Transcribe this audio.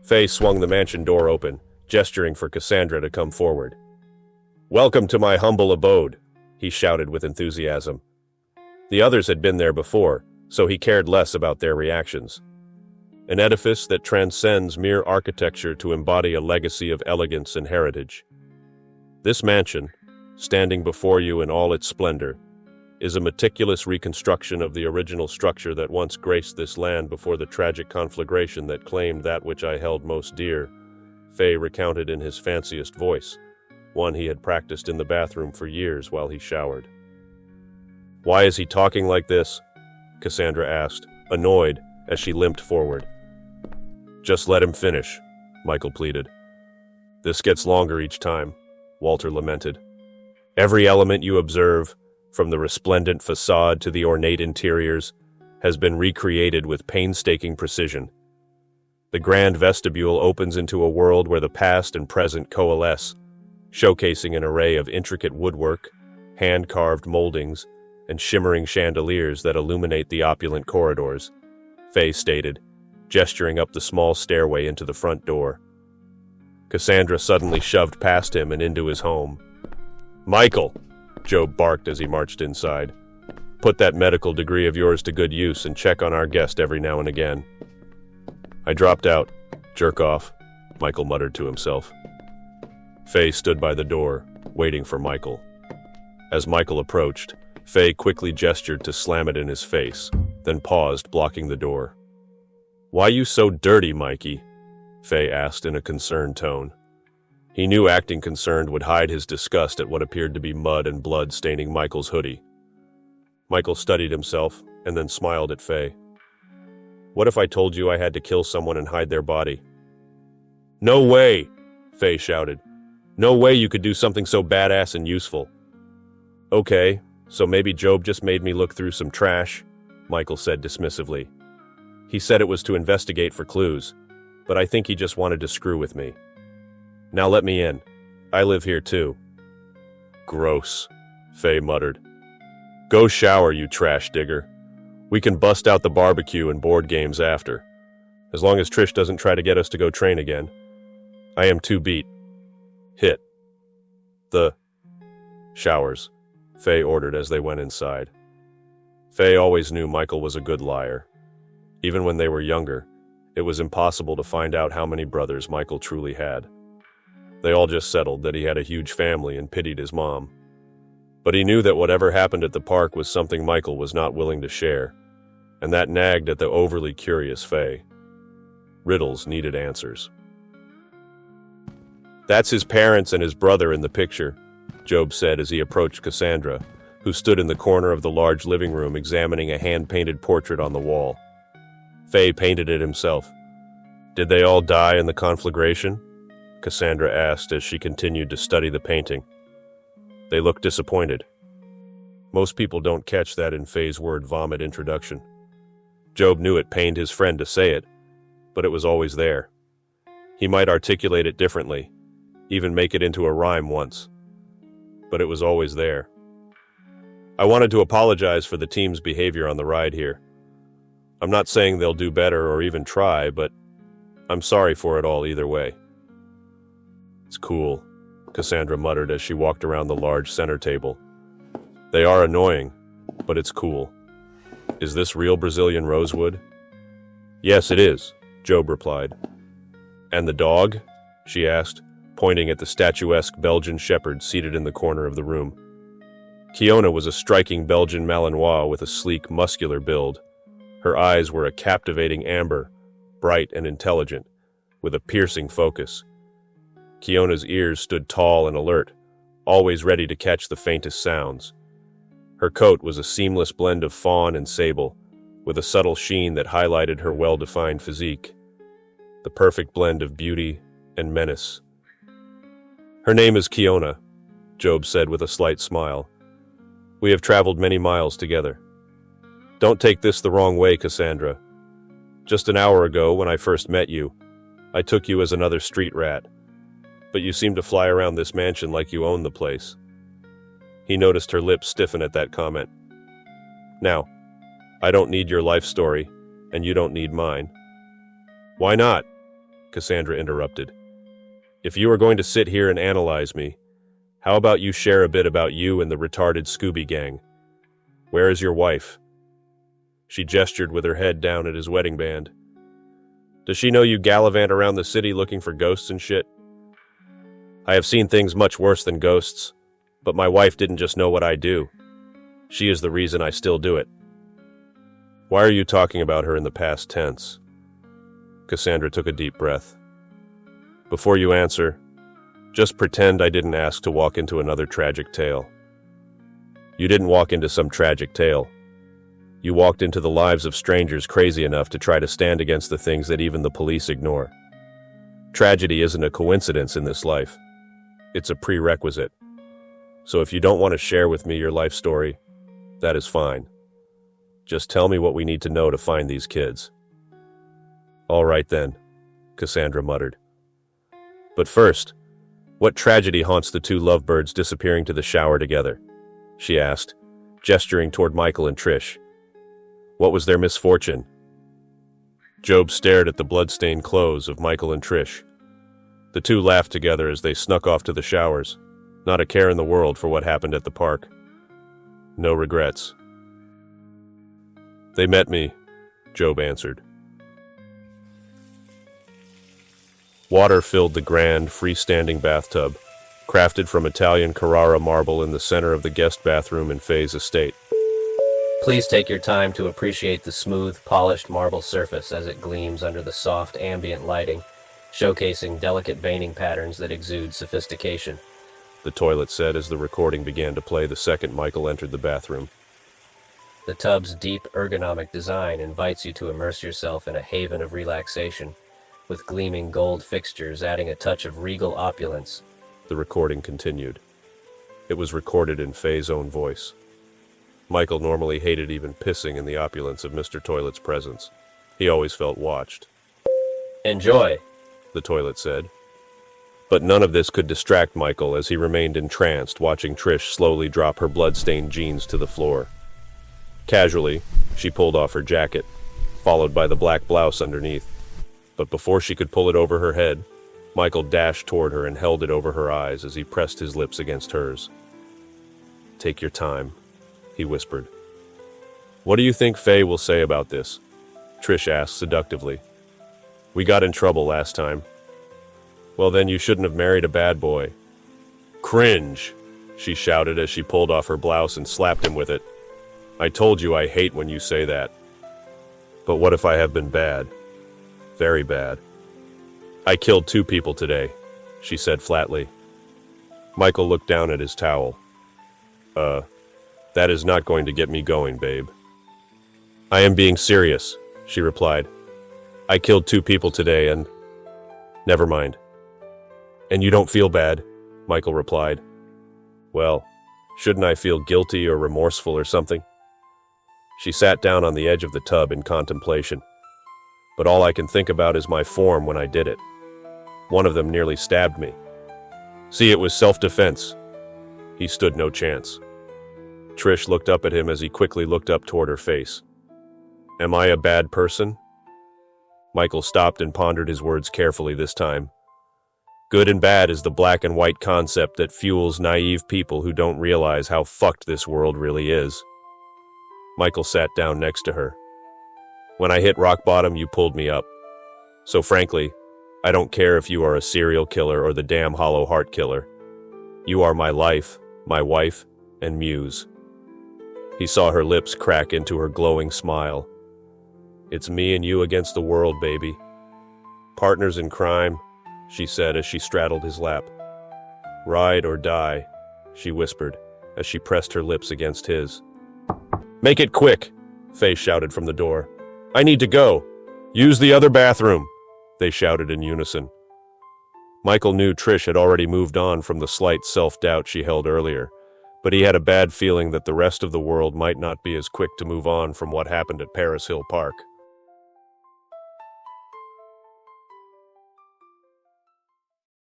Faye swung the mansion door open, gesturing for Cassandra to come forward. "Welcome to my humble abode," he shouted with enthusiasm. The others had been there before, so he cared less about their reactions. An edifice that transcends mere architecture to embody a legacy of elegance and heritage. This mansion, standing before you in all its splendor, is a meticulous reconstruction of the original structure that once graced this land before the tragic conflagration that claimed that which I held most dear, Faye recounted in his fanciest voice, one he had practiced in the bathroom for years while he showered. "Why is he talking like this?" Cassandra asked, annoyed as she limped forward. "Just let him finish," Michael pleaded. "This gets longer each time," Walter lamented. "Every element you observe, from the resplendent facade to the ornate interiors, has been recreated with painstaking precision. The grand vestibule opens into a world where the past and present coalesce, showcasing an array of intricate woodwork, hand-carved moldings, and shimmering chandeliers that illuminate the opulent corridors," Faye stated, gesturing up the small stairway into the front door. Cassandra suddenly shoved past him and into his home. "Michael!" Job barked as he marched inside. "Put that medical degree of yours to good use and check on our guest every now and again." "I dropped out. Jerk off," Michael muttered to himself. Faye stood by the door, waiting for Michael. As Michael approached, Faye quickly gestured to slam it in his face, then paused, blocking the door. "Why you so dirty, Mikey?" Faye asked in a concerned tone. He knew acting concerned would hide his disgust at what appeared to be mud and blood staining Michael's hoodie. Michael studied himself and then smiled at Faye. "What if I told you I had to kill someone and hide their body?" "No way!" Faye shouted. "No way you could do something so badass and useful." "Okay, so maybe Job just made me look through some trash," Michael said dismissively. "He said it was to investigate for clues, but I think he just wanted to screw with me. Now let me in. I live here too." "Gross," Faye muttered. "Go shower, you trash digger. We can bust out the barbecue and board games after, as long as Trish doesn't try to get us to go train again. I am too beat. Hit the showers," Faye ordered as they went inside. Faye always knew Michael was a good liar. Even when they were younger, it was impossible to find out how many brothers Michael truly had. They all just settled that he had a huge family and pitied his mom. But he knew that whatever happened at the park was something Michael was not willing to share, and that nagged at the overly curious Faye. Riddles needed answers. "That's his parents and his brother in the picture," Job said as he approached Cassandra, who stood in the corner of the large living room examining a hand-painted portrait on the wall. Faye painted it himself. "Did they all die in the conflagration?" Cassandra asked as she continued to study the painting. They looked disappointed. Most people don't catch that in Faye's word vomit introduction. Job knew it pained his friend to say it, but it was always there. He might articulate it differently, even make it into a rhyme once, but it was always there. "I wanted to apologize for the team's behavior on the ride here. I'm not saying they'll do better or even try, but I'm sorry for it all either way." "It's cool," Cassandra muttered as she walked around the large center table. "They are annoying, but it's cool. Is this real Brazilian rosewood?" "Yes, it is," Job replied. "And the dog?" she asked, pointing at the statuesque Belgian shepherd seated in the corner of the room. Kiona was a striking Belgian Malinois with a sleek, muscular build. Her eyes were a captivating amber, bright and intelligent, with a piercing focus. Kiona's ears stood tall and alert, always ready to catch the faintest sounds. Her coat was a seamless blend of fawn and sable, with a subtle sheen that highlighted her well-defined physique. The perfect blend of beauty and menace. "Her name is Kiona," Job said with a slight smile. "We have traveled many miles together. Don't take this the wrong way, Cassandra. Just an hour ago, when I first met you, I took you as another street rat. But you seem to fly around this mansion like you own the place." He noticed her lips stiffen at that comment. "Now, I don't need your life story, and you don't need mine." "Why not?" Cassandra interrupted. If you are going to sit here and analyze me, how about you share a bit about you and the retarded Scooby gang? Where is your wife? She gestured with her head down at his wedding band. Does she know you gallivant around the city looking for ghosts and shit? I have seen things much worse than ghosts, but my wife didn't just know what I do. She is the reason I still do it. Why are you talking about her in the past tense? Cassandra took a deep breath. Before you answer, just pretend I didn't ask to walk into another tragic tale. You didn't walk into some tragic tale. You walked into the lives of strangers crazy enough to try to stand against the things that even the police ignore. Tragedy isn't a coincidence in this life. It's a prerequisite. So if you don't want to share with me your life story, that is fine. Just tell me what we need to know to find these kids. All right then, Cassandra muttered. But first, what tragedy haunts the two lovebirds disappearing to the shower together? She asked, gesturing toward Michael and Trish. What was their misfortune? Job stared at the blood-stained clothes of Michael and Trish. The two laughed together as they snuck off to the showers, not a care in the world for what happened at the park. No regrets. They met me, Job answered. Water filled the grand, freestanding bathtub, crafted from Italian Carrara marble in the center of the guest bathroom in Faye's estate. Please take your time to appreciate the smooth, polished marble surface as it gleams under the soft, ambient lighting, showcasing delicate veining patterns that exude sophistication, The toilet said as the recording began to play the second Michael entered the bathroom. The tub's deep, ergonomic design invites you to immerse yourself in a haven of relaxation, with gleaming gold fixtures adding a touch of regal opulence. The recording continued. It was recorded in Faye's own voice. Michael normally hated even pissing in the opulence of Mr. Toilet's presence. He always felt watched. Enjoy, the toilet said. But none of this could distract Michael as he remained entranced watching Trish slowly drop her blood-stained jeans to the floor. Casually, she pulled off her jacket, followed by the black blouse underneath. But before she could pull it over her head, Michael dashed toward her and held it over her eyes as he pressed his lips against hers. Take your time, he whispered. What do you think Faye will say about this? Trish asked seductively. We got in trouble last time. Well, then you shouldn't have married a bad boy. Cringe, she shouted as she pulled off her blouse and slapped him with it. I told you I hate when you say that. But what if I have been bad? Very bad. I killed 2 people today, she said flatly. Michael looked down at his towel. That is not going to get me going, babe. I am being serious, she replied. I killed 2 people today and... Never mind. And you don't feel bad, Michael replied. Well, shouldn't I feel guilty or remorseful or something? She sat down on the edge of the tub in contemplation. But all I can think about is my form when I did it. One of them nearly stabbed me. See, it was self-defense. He stood no chance. Trish looked up at him as he quickly looked up toward her face. Am I a bad person? Michael stopped and pondered his words carefully this time. Good and bad is the black and white concept that fuels naive people who don't realize how fucked this world really is. Michael sat down next to her. When I hit rock bottom, you pulled me up. So frankly, I don't care if you are a serial killer or the damn hollow heart killer. You are my life, my wife, and muse. He saw her lips crack into her glowing smile. It's me and you against the world, baby. Partners in crime, she said as she straddled his lap. Ride or die, she whispered as she pressed her lips against his. Make it quick, Faye shouted from the door. I need to go. Use the other bathroom, they shouted in unison. Michael knew Trish had already moved on from the slight self-doubt she held earlier, but he had a bad feeling that the rest of the world might not be as quick to move on from what happened at Paris Hill Park.